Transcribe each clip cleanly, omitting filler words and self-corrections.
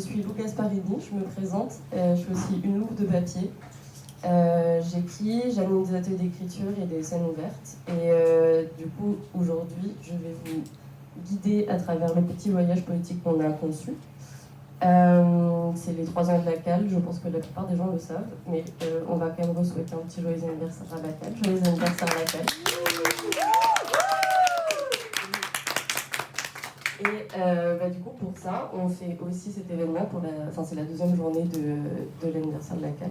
suis Lou Gasparini, je me présente. Je suis aussi une louve de papier. J'écris, j'anime des ateliers d'écriture et des scènes ouvertes. Et du coup, aujourd'hui, je vais vous guider à travers le petit voyage politique qu'on a conçu. C'est les 3 ans de la CAL, je pense que la plupart des gens le savent, mais on va quand même vous souhaiter un petit joyeux anniversaire à la CAL. Joyeux anniversaire à la CAL. Et du coup, pour ça, on fait aussi cet événement pour c'est la 2e journée de l'anniversaire de la CAL.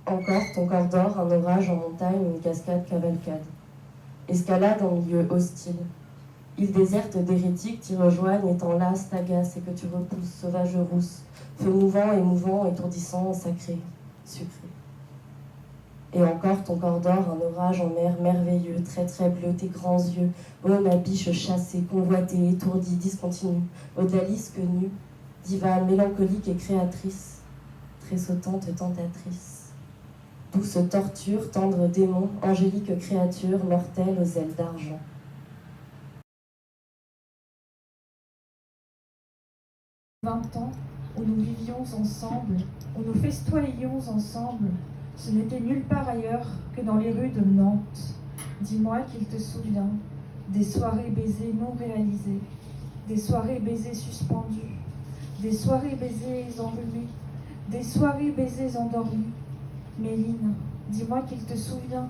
Encore ton corps d'or, un orage en montagne, une cascade cavalcade. Escalade en milieu hostile. Île déserte d'hérétiques t'y rejoignent et t'enlacent, t'agacent et que tu repousses, sauvage rousse. Feu mouvant, émouvant, étourdissant, sacré, sucré. Et encore ton corps d'or, un orage en mer merveilleux, très très bleu, tes grands yeux, ô ma biche chassée, convoitée, étourdie, discontinue, odalisque nue, diva mélancolique et créatrice, tressautante tentatrice. Douce torture, tendre démon, angélique créature, mortelle aux ailes d'argent. « 20 ans, où nous vivions ensemble, où nous festoyions ensemble, ce n'était nulle part ailleurs que dans les rues de Nantes. Dis-moi qu'il te souvient des soirées baisées non réalisées, des soirées baisées suspendues, des soirées baisées enrhumées, des soirées baisées endormies. Méline, dis-moi qu'il te souvient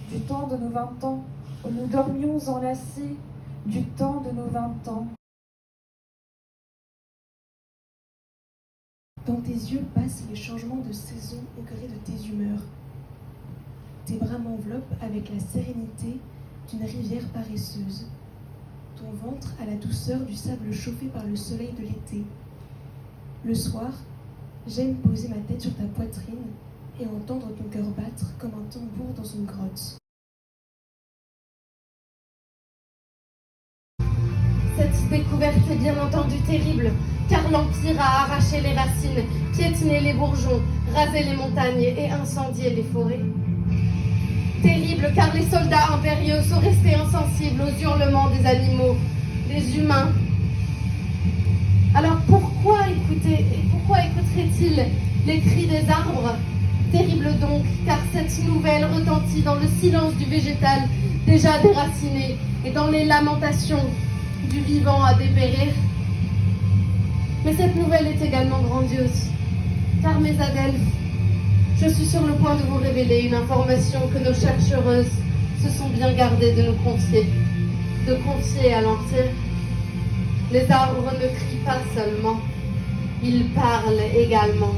du temps de nos 20 ans, où nous dormions enlacés, du temps de nos 20 ans. Dans tes yeux passent les changements de saison au gré de tes humeurs. Tes bras m'enveloppent avec la sérénité d'une rivière paresseuse. Ton ventre a la douceur du sable chauffé par le soleil de l'été. Le soir, j'aime poser ma tête sur ta poitrine et entendre ton cœur battre comme un tambour dans une grotte. Cette découverte est bien entendu terrible, car l'Empire a arraché les racines, piétiné les bourgeons, rasé les montagnes et incendié les forêts. Terrible, car les soldats impériaux sont restés insensibles aux hurlements des animaux, des humains. Alors pourquoi écouteraient-ils les cris des arbres? Terrible donc, car cette nouvelle retentit dans le silence du végétal déjà déraciné et dans les lamentations du vivant à dépérir. Mais cette nouvelle est également grandiose, car mes adelphes, je suis sur le point de vous révéler une information que nos chercheuses se sont bien gardées de nous confier à l'Empire. Les arbres ne crient pas seulement, ils parlent également.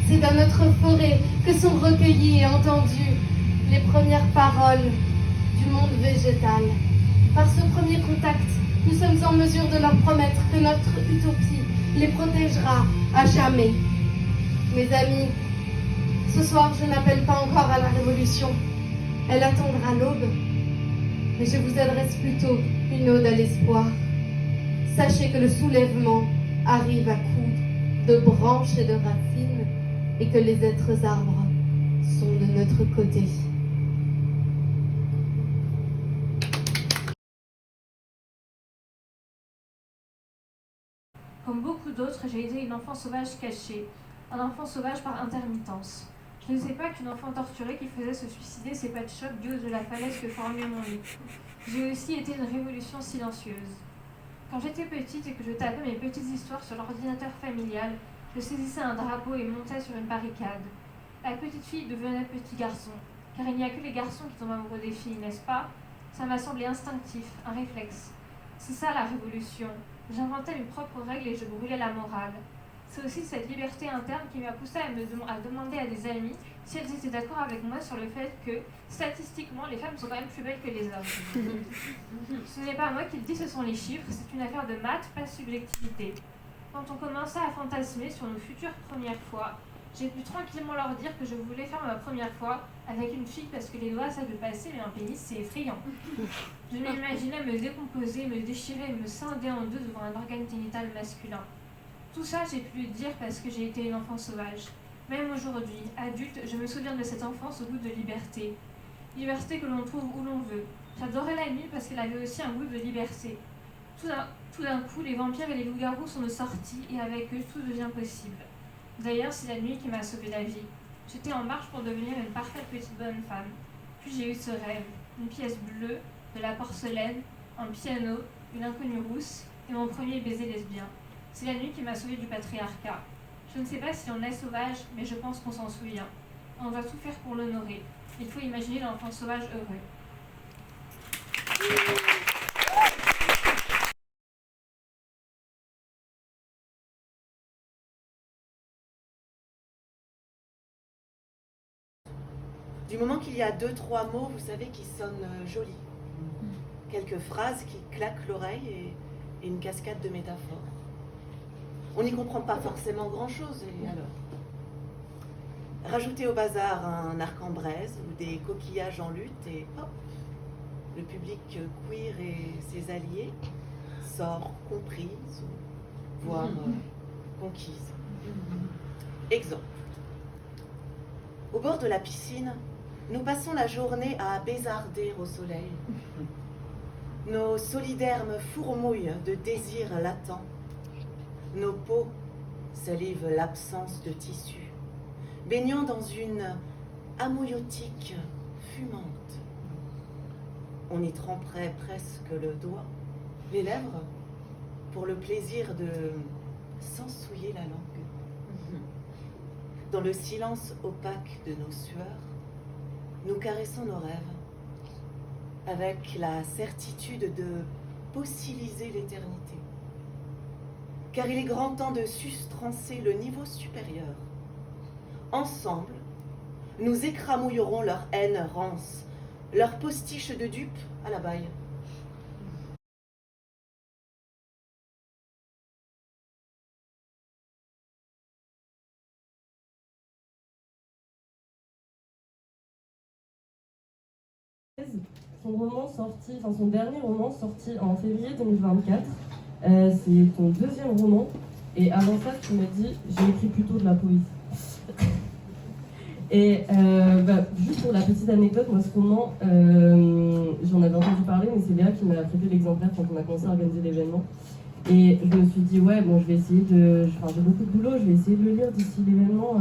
C'est dans notre forêt que sont recueillies et entendues les premières paroles du monde végétal. Par ce premier contact, nous sommes en mesure de leur promettre que notre utopie les protégera à jamais. Mes amis, ce soir, je n'appelle pas encore à la révolution. Elle attendra l'aube. Mais je vous adresse plutôt une ode à l'espoir. Sachez que le soulèvement arrive à coups de branches et de racines et que les êtres arbres sont de notre côté. Comme beaucoup d'autres, j'ai été une enfant sauvage cachée, un enfant sauvage par intermittence. Je ne sais pas qu'une enfant torturée qui faisait se suicider ses pas de choc du haut de la falaise que formait mon lit. J'ai aussi été une révolution silencieuse. Quand j'étais petite et que je tapais mes petites histoires sur l'ordinateur familial, je saisissais un drapeau et montais sur une barricade. La petite fille devenait petit garçon, car il n'y a que les garçons qui tombent amoureux des filles, n'est-ce pas? Ça m'a semblé instinctif, un réflexe. C'est ça la révolution. J'inventais mes propres règles et je brûlais la morale. C'est aussi cette liberté interne qui m'a poussée à demander à des amis si elles étaient d'accord avec moi sur le fait que, statistiquement, les femmes sont quand même plus belles que les hommes. Ce n'est pas moi qui le dis, ce sont les chiffres, c'est une affaire de maths, pas de subjectivité. Quand on commença à fantasmer sur nos futures premières fois, j'ai pu tranquillement leur dire que je voulais faire ma première fois avec une fille parce que les doigts savent passer, mais un pénis c'est effrayant. Je m'imaginais me décomposer, me déchirer, me scinder en deux devant un organe génital masculin. Tout ça, j'ai pu le dire parce que j'ai été une enfant sauvage. Même aujourd'hui, adulte, je me souviens de cette enfance au goût de liberté. Liberté que l'on trouve où l'on veut. J'adorais la nuit parce qu'elle avait aussi un goût de liberté. Tout d'un coup, les vampires et les loups-garous sont de sortie et avec eux, tout devient possible. D'ailleurs, c'est la nuit qui m'a sauvé la vie. J'étais en marche pour devenir une parfaite petite bonne femme. Puis j'ai eu ce rêve, une pièce bleue, de la porcelaine, un piano, une inconnue rousse et mon premier baiser lesbien. C'est la nuit qui m'a sauvée du patriarcat. Je ne sais pas si on est sauvage, mais je pense qu'on s'en souvient. On doit tout faire pour l'honorer. Il faut imaginer l'enfant sauvage heureux. Du moment qu'il y a 2-3 mots, vous savez, qui sonnent jolis. Quelques phrases qui claquent l'oreille et une cascade de métaphores. On n'y comprend pas forcément grand-chose, et alors? Rajoutez au bazar un arc en braise ou des coquillages en lutte et hop, le public queer et ses alliés sort comprise, voire conquise. Exemple. Au bord de la piscine, nous passons la journée à bézarder au soleil. Nos solidermes fourmouillent de désirs latents. Nos peaux salivent l'absence de tissu, baignant dans une ammoyotique fumante. On y tremperait presque le doigt, les lèvres, pour le plaisir de s'ensouiller la langue. Dans le silence opaque de nos sueurs, nous caressons nos rêves, avec la certitude de fossiliser l'éternité. Car il est grand temps de sustrancer le niveau supérieur. Ensemble, nous écramouillerons leur haine rance, leur postiche de dupes à la baille. Son dernier roman sorti en février 2024. C'est ton deuxième roman. Et avant ça, tu m'as dit, j'ai écrit plutôt de la poésie. Et juste pour la petite anecdote, moi ce roman, j'en avais entendu parler, mais c'est Léa qui m'a prêté l'exemplaire quand on a commencé à organiser l'événement. Et je me suis dit, ouais, bon, je vais essayer de... Enfin, j'ai beaucoup de boulot, je vais essayer de le lire d'ici l'événement.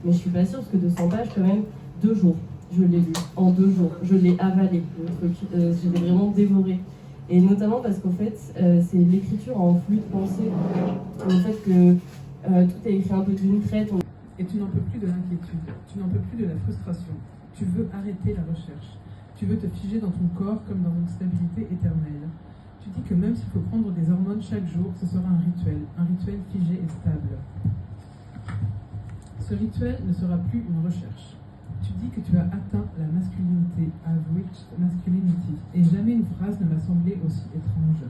Mais je suis pas sûre, parce que 200 pages, quand même, 2 jours. Je l'ai lu en 2 jours. Je l'ai avalé, le truc. Je l'ai vraiment dévoré. Et notamment parce qu'en fait, c'est l'écriture en flux de pensée. Le fait que tout est écrit un peu d'une traite. Et tu n'en peux plus de l'inquiétude, tu n'en peux plus de la frustration. Tu veux arrêter la recherche. Tu veux te figer dans ton corps comme dans une stabilité éternelle. Tu dis que même s'il faut prendre des hormones chaque jour, ce sera un rituel figé et stable. Ce rituel ne sera plus une recherche. Tu dis que tu as atteint la masculinité, I've reached masculinity, et jamais une phrase ne m'a semblé aussi étrange.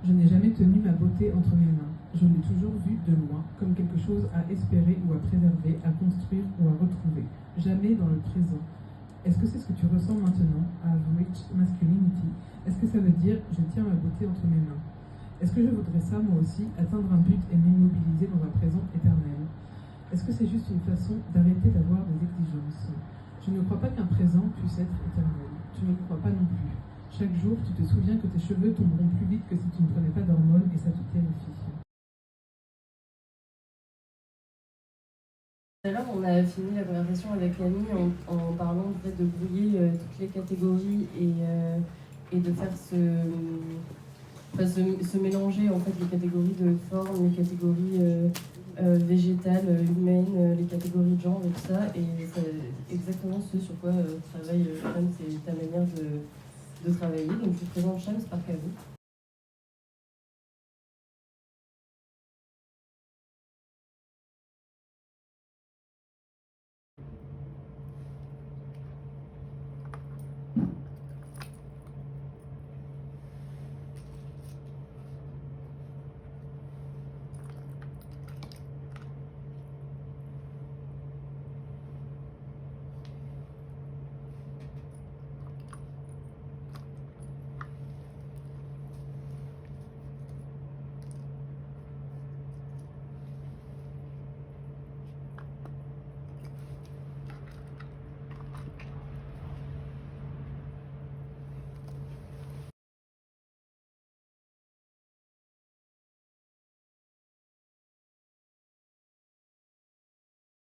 Je n'ai jamais tenu ma beauté entre mes mains. Je l'ai toujours vue de loin, comme quelque chose à espérer ou à préserver, à construire ou à retrouver. Jamais dans le présent. Est-ce que c'est ce que tu ressens maintenant, I've reached masculinity? Est-ce que ça veut dire je tiens ma beauté entre mes mains? Est-ce que je voudrais ça, moi aussi, atteindre un but et m'immobiliser dans un présent éternel? Est-ce que c'est juste une façon d'arrêter d'avoir des exigences? Je ne crois pas qu'un présent puisse être éternel. Tu ne le crois pas non plus. Chaque jour, tu te souviens que tes cheveux tomberont plus vite que si tu ne prenais pas d'hormones et ça te terrifie. Tout à l'heure, on a fini la conversation avec Camille en parlant du fait de brouiller toutes les catégories et de faire se mélanger en fait les catégories de forme, les catégories végétales, humaines, les catégories de genre et tout ça. Et c'est exactement ce sur quoi travaille Shams, c'est ta manière de travailler. Donc je vous présente Shams Parker.